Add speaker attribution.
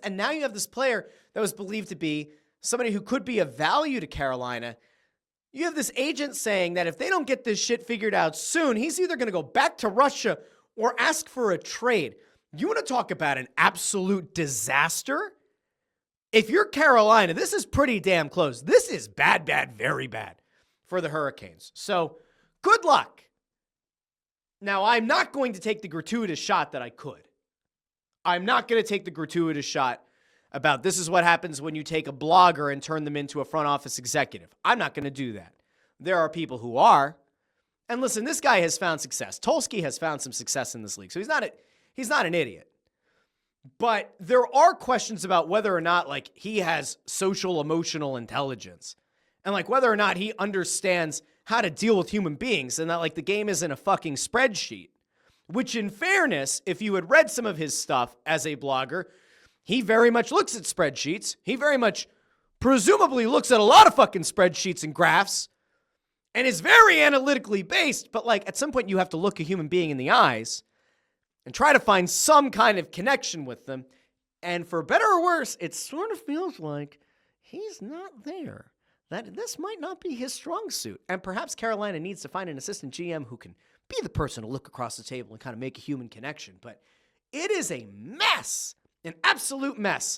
Speaker 1: And now you have this player that was believed to be somebody who could be of value to Carolina. You have this agent saying that if they don't get this shit figured out soon, he's either going to go back to Russia or ask for a trade. You want to talk about an absolute disaster? If you're Carolina, this is pretty damn close. This is bad, very bad for the Hurricanes. So good luck. Now, I'm not going to take the gratuitous shot that I could. I'm not going to take the gratuitous shot about this is what happens when you take a blogger and turn them into a front office executive. I'm not going to do that. There are people who are. And listen, this guy has found success. Tulsky has found some success in this league. So he's not an idiot. But there are questions about whether or not like he has social emotional intelligence and like whether or not he understands how to deal with human beings and that like the game isn't a fucking spreadsheet, which in fairness, if you had read some of his stuff as a blogger, he very much looks at spreadsheets. He very much presumably looks at a lot of fucking spreadsheets and graphs and is very analytically based. But like at some point you have to look a human being in the eyes and try to find some kind of connection with them. And for better or worse, it sort of feels like he's not there. That this might not be his strong suit. And perhaps Carolina needs to find an assistant GM who can be the person to look across the table and kind of make a human connection. But it is a mess, an absolute mess.